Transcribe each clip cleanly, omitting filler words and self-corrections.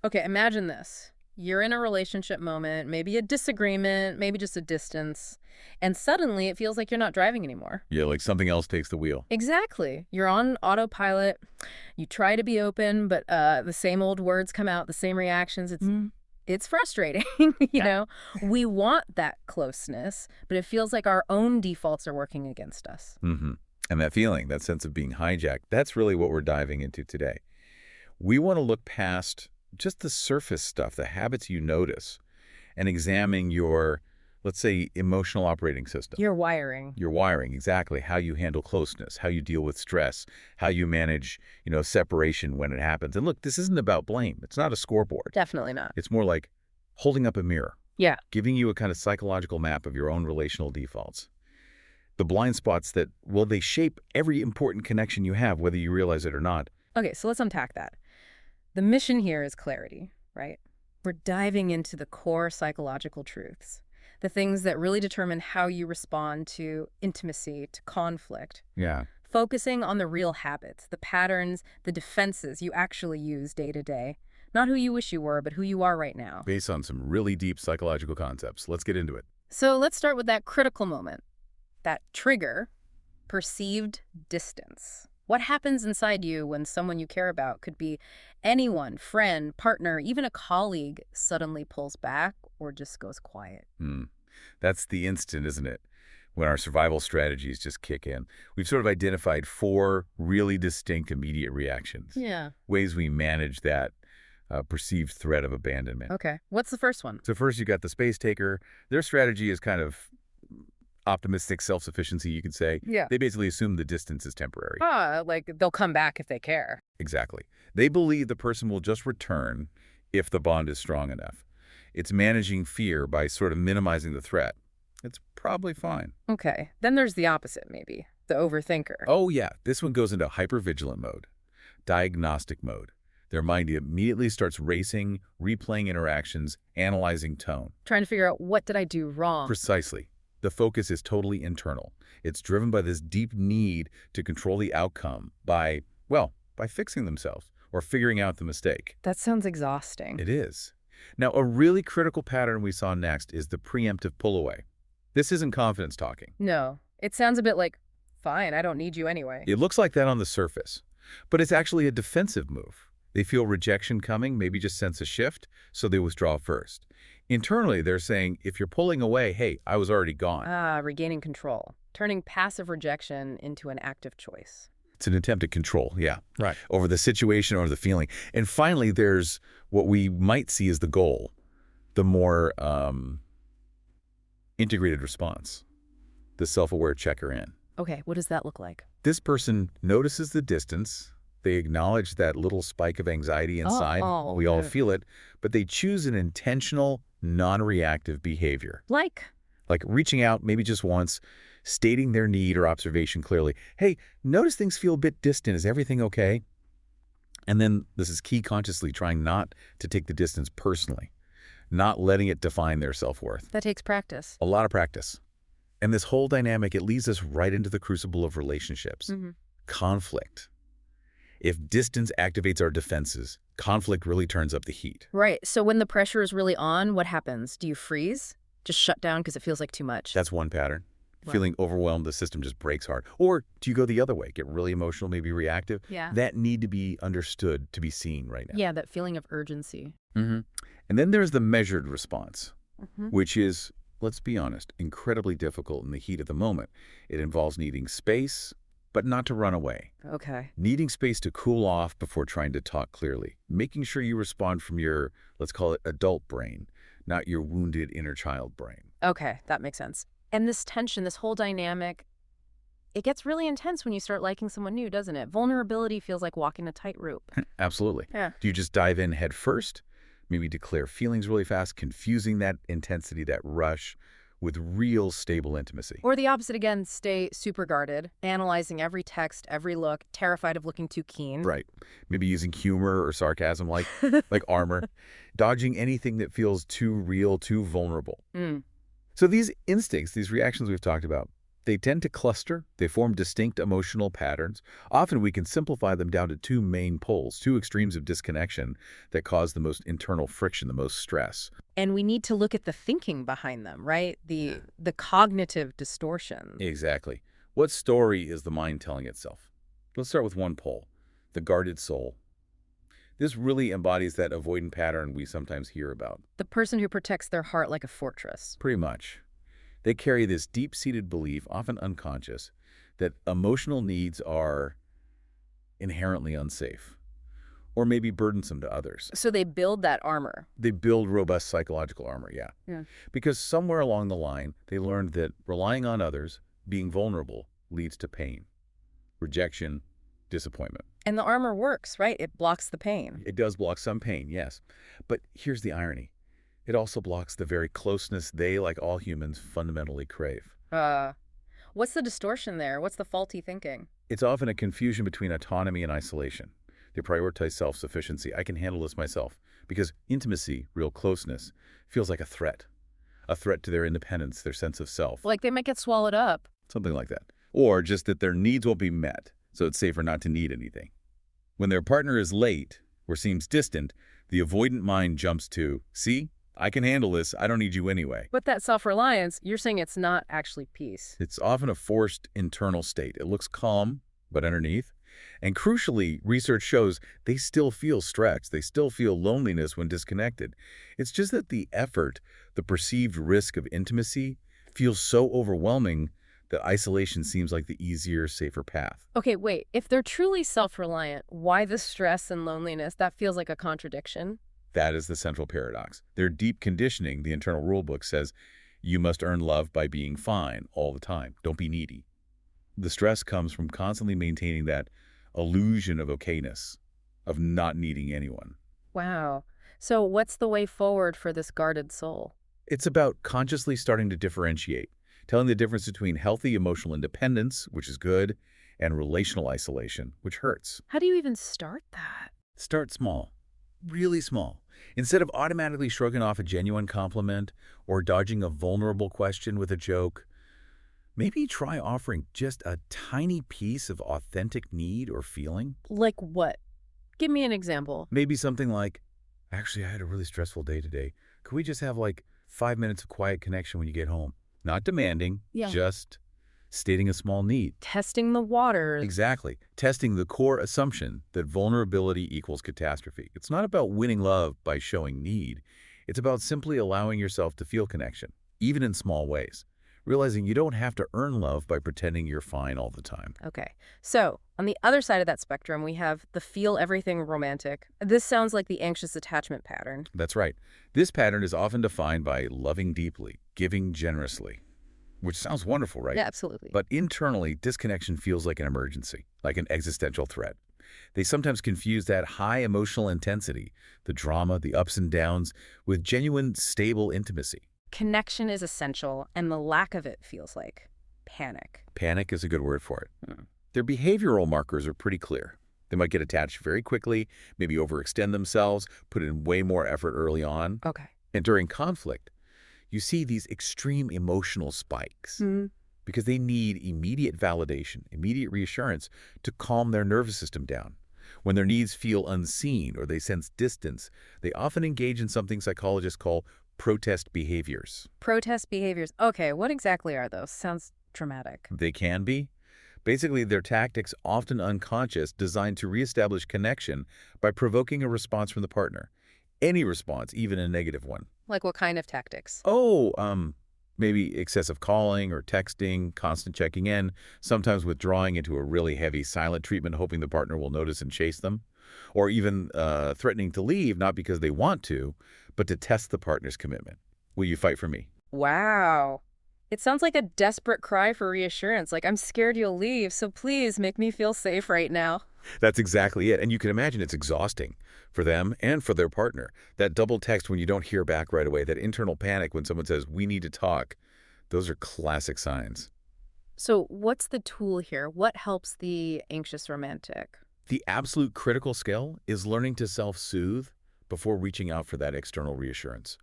Okay, imagine this. You're in a relationship moment, maybe a disagreement, maybe just a distance, and suddenly it feels like you're not driving anymore. Yeah, like something else takes the wheel. Exactly. You're on autopilot. You try to be open, but the same old words come out, the same reactions. It's frustrating, you Yeah. know. We want that closeness, but it feels like our own defaults are working against us. Mm-hmm. And that feeling, that sense of being hijacked, that's really what we're diving into today. We want to look past just the surface stuff, the habits you notice, and examine your, let's say, emotional operating system. Your wiring. Your wiring, exactly, how you handle closeness, how you deal with stress, how you manage, separation when it happens. And look, this isn't about blame. It's not a scoreboard. Definitely not. It's more like holding up a mirror, Yeah. giving you a kind of psychological map of your own relational defaults. The blind spots that, well, they shape every important connection you have, whether you realize it or not. Okay, so let's unpack that. The mission here is clarity, right? We're diving into the core psychological truths, the things that really determine how you respond to intimacy, to conflict, Yeah. focusing on the real habits, the patterns, the defenses you actually use day to day. Not who you wish you were, but who you are right now. Based on some really deep psychological concepts. Let's get into it. So let's start with that critical moment, that trigger, perceived distance. What happens inside you when someone you care about, could be anyone, friend, partner, even a colleague, suddenly pulls back or just goes quiet? That's the instant, isn't it? When our survival strategies just kick in. We've sort of identified 4 really distinct immediate reactions. Yeah. Ways we manage that perceived threat of abandonment. Okay. What's the first one? So first, you got the space taker. Their strategy is kind of optimistic self-sufficiency, you could say. Yeah. They basically assume the distance is temporary. Like they'll come back if they care. Exactly. They believe the person will just return if the bond is strong enough. It's managing fear by sort of minimizing the threat. It's probably fine. Okay. Then there's the opposite, maybe. The overthinker. Oh, yeah. This one goes into hypervigilant mode, diagnostic mode. Their mind immediately starts racing, replaying interactions, analyzing tone. Trying to figure out, what did I do wrong? Precisely. The focus is totally internal. It's driven by this deep need to control the outcome by fixing themselves or figuring out the mistake. That sounds exhausting. It is. Now, a really critical pattern we saw next is the preemptive pull away. This isn't confidence talking. No. It sounds a bit like, fine, I don't need you anyway. It looks like that on the surface, but it's actually a defensive move. They feel rejection coming, maybe just sense a shift, so they withdraw first. Internally, they're saying, if you're pulling away, hey, I was already gone. Regaining control. Turning passive rejection into an active choice. It's an attempt at control, yeah. Right. Over the situation or the feeling. And finally, there's what we might see as the goal, the more integrated response, the self-aware checker in. Okay, what does that look like? This person notices the distance. They acknowledge that little spike of anxiety inside. We all feel it. But they choose an intentional, non-reactive behavior. Like Reaching out maybe just once, stating their need or observation clearly. Hey, notice things feel a bit distant. Is everything okay? And then, this is key, consciously trying not to take the distance personally, not letting it define their self-worth. that takes practice. A lot of practice. And this whole dynamic, it leads us right into the crucible of relationships. Conflict. If distance activates our defenses, conflict really turns up the heat. Right. So when the pressure is really on, what happens? Do you freeze? Just shut down because it feels like too much? That's one pattern. Wow. Feeling overwhelmed, the system just breaks hard. Or do you go the other way, get really emotional, maybe reactive? Yeah. That need to be understood, to be seen right now. Yeah, that feeling of urgency. And then there's the measured response, which is, let's be honest, incredibly difficult in the heat of the moment. It involves needing space, but not to run away. Okay. Needing space to cool off before trying to talk clearly. Making sure you respond from your, let's call it, adult brain, not your wounded inner child brain. Okay, that makes sense. And this tension, this whole dynamic, it gets really intense when you start liking someone new, doesn't it? Vulnerability feels like walking a tightrope. Absolutely. Yeah. Do you just dive in head first? Maybe declare feelings really fast, confusing that intensity, that rush, with real stable intimacy. Or the opposite again, stay super guarded, analyzing every text, every look, terrified of looking too keen. Right. Maybe using humor or sarcasm like armor, dodging anything that feels too real, too vulnerable. So these instincts, these reactions we've talked about, They tend to cluster. They form distinct emotional patterns. Often we can simplify them down to two main poles, two extremes of disconnection that cause the most internal friction, the most stress. And we need to look at the thinking behind them, right? The cognitive distortion. Exactly. What story is the mind telling itself? Let's start with one pole, the guarded soul. This really embodies that avoidant pattern we sometimes hear about. The person who protects their heart like a fortress. Pretty much. They carry this deep-seated belief, often unconscious, that emotional needs are inherently unsafe or maybe burdensome to others. So they build that armor. They build robust psychological armor, yeah. Yeah. Because somewhere along the line, they learned that relying on others, being vulnerable, leads to pain, rejection, disappointment. And the armor works, right? It blocks the pain. It does block some pain, yes. But here's the irony. It also blocks the very closeness they, like all humans, fundamentally crave. What's the distortion there? What's the faulty thinking? It's often a confusion between autonomy and isolation. They prioritize self-sufficiency. I can handle this myself. Because intimacy, real closeness, feels like a threat to their independence, their sense of self. Like they might get swallowed up. Something like that. Or just that their needs won't be met, so it's safer not to need anything. When their partner is late or seems distant, the avoidant mind jumps to, see, I can handle this, I don't need you anyway. But that self-reliance, you're saying it's not actually peace. It's often a forced internal state. It looks calm, but underneath. And crucially, research shows they still feel stretched. They still feel loneliness when disconnected. It's just that the effort, the perceived risk of intimacy, feels so overwhelming that isolation seems like the easier, safer path. Okay, wait. If they're truly self-reliant, why the stress and loneliness? That feels like a contradiction. That is the central paradox. Their deep conditioning, the internal rulebook, says you must earn love by being fine all the time. Don't be needy. The stress comes from constantly maintaining that illusion of okayness, of not needing anyone. Wow. So what's the way forward for this guarded soul? It's about consciously starting to differentiate, telling the difference between healthy emotional independence, which is good, and relational isolation, which hurts. How do you even start that? Start small, really small. Instead of automatically shrugging off a genuine compliment or dodging a vulnerable question with a joke, maybe try offering just a tiny piece of authentic need or feeling. Like what? Give me an example. Maybe something like, actually, I had a really stressful day today. Could we just have like 5 minutes of quiet connection when you get home? Not demanding, just stating a small need. Testing the waters. Exactly. Testing the core assumption that vulnerability equals catastrophe. It's not about winning love by showing need. It's about simply allowing yourself to feel connection, even in small ways. Realizing you don't have to earn love by pretending you're fine all the time. Okay. So, on the other side of that spectrum, we have the feel everything romantic. This sounds like the anxious attachment pattern. That's right. This pattern is often defined by loving deeply, giving generously, which sounds wonderful, right? Yeah, absolutely. But internally, disconnection feels like an emergency, like an existential threat. They sometimes confuse that high emotional intensity, the drama, the ups and downs, with genuine, stable intimacy. Connection is essential, and the lack of it feels like panic. Panic is a good word for it. Their behavioral markers are pretty clear. They might get attached very quickly, maybe overextend themselves, put in way more effort early on. Okay. And during conflict, you see these extreme emotional spikes because they need immediate validation, immediate reassurance to calm their nervous system down. When their needs feel unseen or they sense distance, they often engage in something psychologists call protest behaviors. Protest behaviors. Okay, what exactly are those? Sounds dramatic. They can be. Basically, they're tactics, often unconscious, designed to reestablish connection by provoking a response from the partner. Any response, even a negative one. Like what kind of tactics? Maybe excessive calling or texting, constant checking in, sometimes withdrawing into a really heavy silent treatment, hoping the partner will notice and chase them, or even threatening to leave, not because they want to, but to test the partner's commitment. Will you fight for me? Wow. It sounds like a desperate cry for reassurance, like I'm scared you'll leave, so please make me feel safe right now. That's exactly it. And you can imagine it's exhausting for them and for their partner. That double text when you don't hear back right away, that internal panic when someone says, we need to talk, those are classic signs. So what's the tool here? What helps the anxious romantic? The absolute critical skill is learning to self-soothe before reaching out for that external reassurance.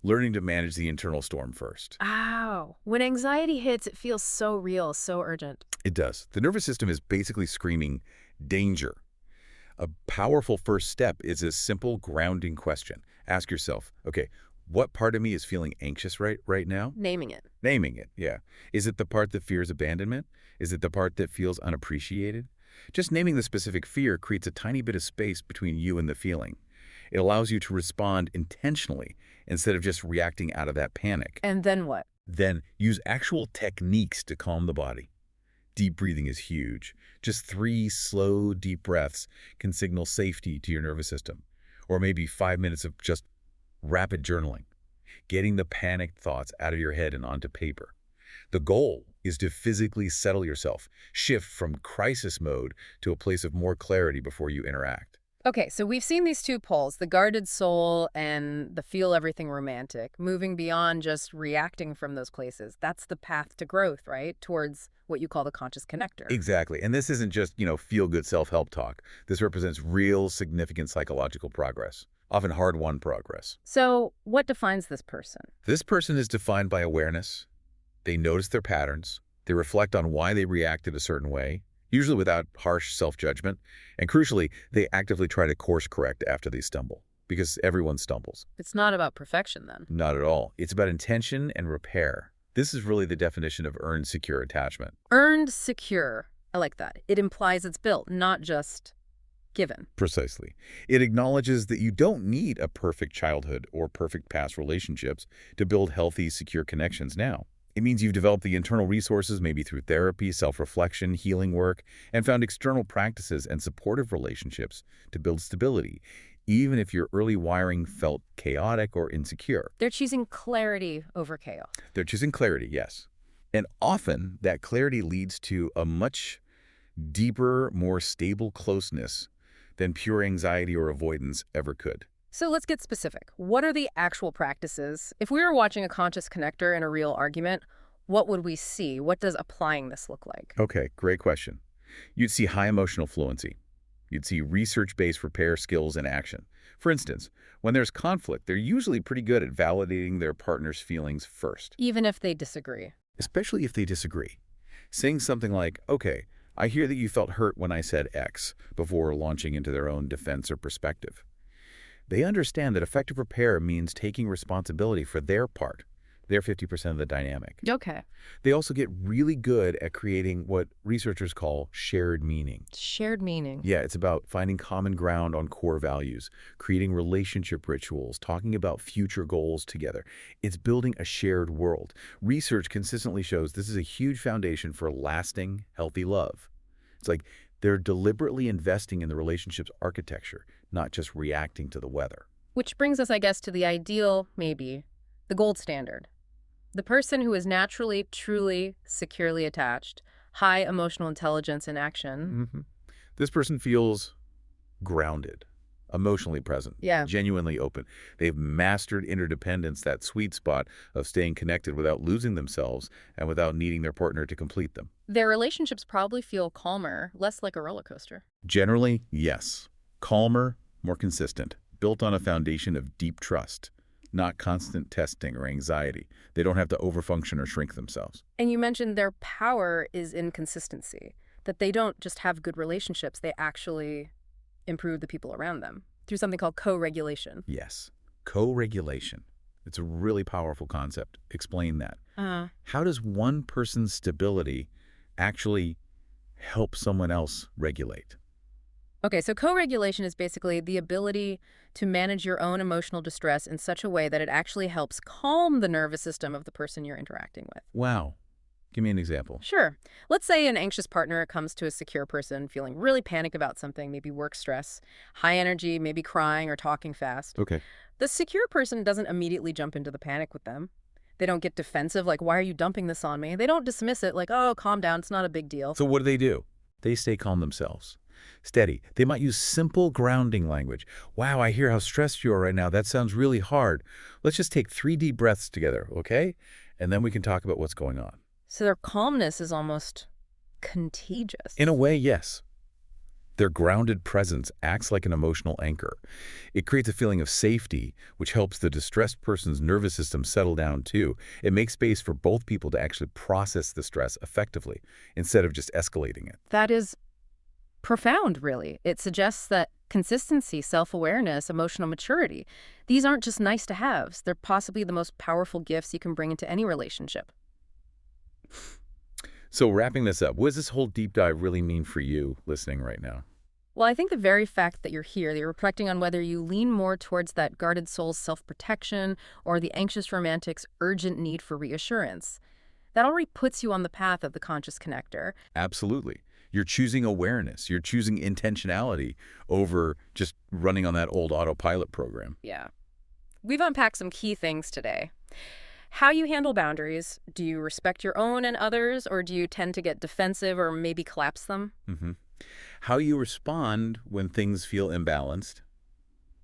learning to manage the internal storm first. Ow. When anxiety hits, it feels so real, so urgent. It does. The nervous system is basically screaming, danger. A powerful first step is a simple grounding question. Ask yourself, okay, what part of me is feeling anxious right now? Naming it. Naming it, yeah. Is it the part that fears abandonment? Is it the part that feels unappreciated? Just naming the specific fear creates a tiny bit of space between you and the feeling. It allows you to respond intentionally instead of just reacting out of that panic. And then what? Then use actual techniques to calm the body. Deep breathing is huge. Just 3 slow, deep breaths can signal safety to your nervous system. Or maybe 5 minutes of just rapid journaling, getting the panicked thoughts out of your head and onto paper. The goal is to physically settle yourself, shift from crisis mode to a place of more clarity before you interact. Okay, so we've seen these two poles, the guarded soul and the feel everything romantic, moving beyond just reacting from those places. That's the path to growth, right? Towards what you call the conscious connector. Exactly. And this isn't just, feel-good self-help talk. This represents real, significant psychological progress, often hard-won progress. So what defines this person? This person is defined by awareness. They notice their patterns. They reflect on why they reacted a certain way, usually without harsh self-judgment. And crucially, they actively try to course correct after they stumble, because everyone stumbles. It's not about perfection then. Not at all. It's about intention and repair. This is really the definition of earned secure attachment. Earned secure. I like that. It implies it's built, not just given. Precisely. It acknowledges that you don't need a perfect childhood or perfect past relationships to build healthy, secure connections now. It means you've developed the internal resources, maybe through therapy, self-reflection, healing work, and found external practices and supportive relationships to build stability, even if your early wiring felt chaotic or insecure. They're choosing clarity over chaos. They're choosing clarity, yes. And often that clarity leads to a much deeper, more stable closeness than pure anxiety or avoidance ever could. So let's get specific. What are the actual practices? If we were watching a conscious connector in a real argument, what would we see? What does applying this look like? Okay, great question. You'd see high emotional fluency. You'd see research-based repair skills in action. For instance, when there's conflict, they're usually pretty good at validating their partner's feelings first. Even if they disagree. Especially if they disagree. Saying something like, okay, I hear that you felt hurt when I said X, before launching into their own defense or perspective. They understand that effective repair means taking responsibility for their part, their 50% of the dynamic. Okay. They also get really good at creating what researchers call shared meaning. Shared meaning. Yeah, it's about finding common ground on core values, creating relationship rituals, talking about future goals together. It's building a shared world. Research consistently shows this is a huge foundation for lasting, healthy love. It's like they're deliberately investing in the relationship's architecture, not just reacting to the weather. Which brings us, I guess, to the ideal, maybe, the gold standard. The person who is naturally, truly, securely attached, high emotional intelligence in action. This person feels grounded, emotionally present, genuinely open. They've mastered interdependence, that sweet spot of staying connected without losing themselves and without needing their partner to complete them. Their relationships probably feel calmer, less like a roller coaster. Generally, yes. Calmer, more consistent, built on a foundation of deep trust, not constant testing or anxiety. They don't have to overfunction or shrink themselves. And you mentioned their power is in consistency, that they don't just have good relationships, they actually improve the people around them through something called co-regulation. Yes, co-regulation. It's a really powerful concept. Explain that. How does one person's stability actually help someone else regulate? Okay, so co-regulation is basically the ability to manage your own emotional distress in such a way that it actually helps calm the nervous system of the person you're interacting with. Wow. Give me an example. Sure. Let's say an anxious partner comes to a secure person feeling really panicked about something, maybe work stress, high energy, maybe crying or talking fast. Okay. The secure person doesn't immediately jump into the panic with them. They don't get defensive, like, why are you dumping this on me? They don't dismiss it like, oh, calm down, it's not a big deal. So what do? They stay calm themselves. Steady. They might use simple grounding language. Wow, I hear how stressed you are right now. That sounds really hard. Let's just take 3 deep breaths together, okay? And then we can talk about what's going on. So their calmness is almost contagious. In a way, yes. Their grounded presence acts like an emotional anchor. It creates a feeling of safety, which helps the distressed person's nervous system settle down too. It makes space for both people to actually process the stress effectively, instead of just escalating it. That is profound, really. It suggests that consistency, self-awareness, emotional maturity, these aren't just nice-to-haves. They're possibly the most powerful gifts you can bring into any relationship. So wrapping this up, what does this whole deep dive really mean for you listening right now? Well, I think the very fact that you're here, that you're reflecting on whether you lean more towards that guarded soul's self-protection or the anxious romantic's urgent need for reassurance, that already puts you on the path of the conscious connector. Absolutely. You're choosing awareness. You're choosing intentionality over just running on that old autopilot program. Yeah. We've unpacked some key things today. How you handle boundaries. Do you respect your own and others, or do you tend to get defensive or maybe collapse them? hmm How you respond when things feel imbalanced.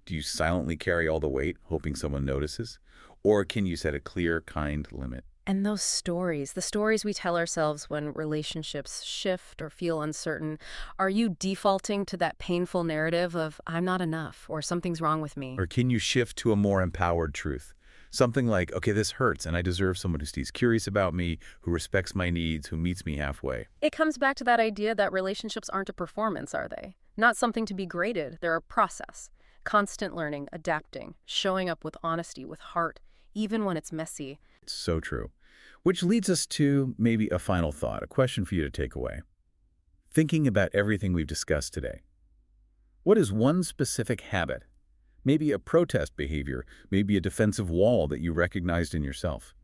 Do you silently carry all the weight, hoping someone notices? Or can you set a clear, kind limit? And those stories, the stories we tell ourselves when relationships shift or feel uncertain, are you defaulting to that painful narrative of, I'm not enough, or something's wrong with me? Or can you shift to a more empowered truth? Something like, okay, this hurts, and I deserve someone who stays curious about me, who respects my needs, who meets me halfway. It comes back to that idea that relationships aren't a performance, are they? Not something to be graded. They're a process. Constant learning, adapting, showing up with honesty, with heart, even when it's messy. It's so true. Which leads us to maybe a final thought, a question for you to take away. Thinking about everything we've discussed today, what is one specific habit, maybe a protest behavior, maybe a defensive wall that you recognized in yourself?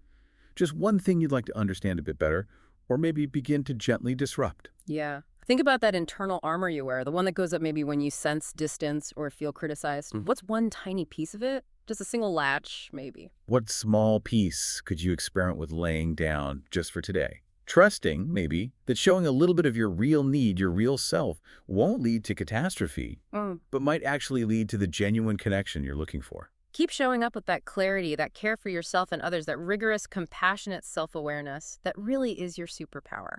Just one thing you'd like to understand a bit better, or maybe begin to gently disrupt. Yeah. Think about that internal armor you wear, the one that goes up maybe when you sense distance or feel criticized. What's one tiny piece of it? Just a single latch, maybe. What small piece could you experiment with laying down just for today? Trusting, maybe, that showing a little bit of your real need, your real self, won't lead to catastrophe, but might actually lead to the genuine connection you're looking for. Keep showing up with that clarity, that care for yourself and others, that rigorous, compassionate self-awareness that really is your superpower.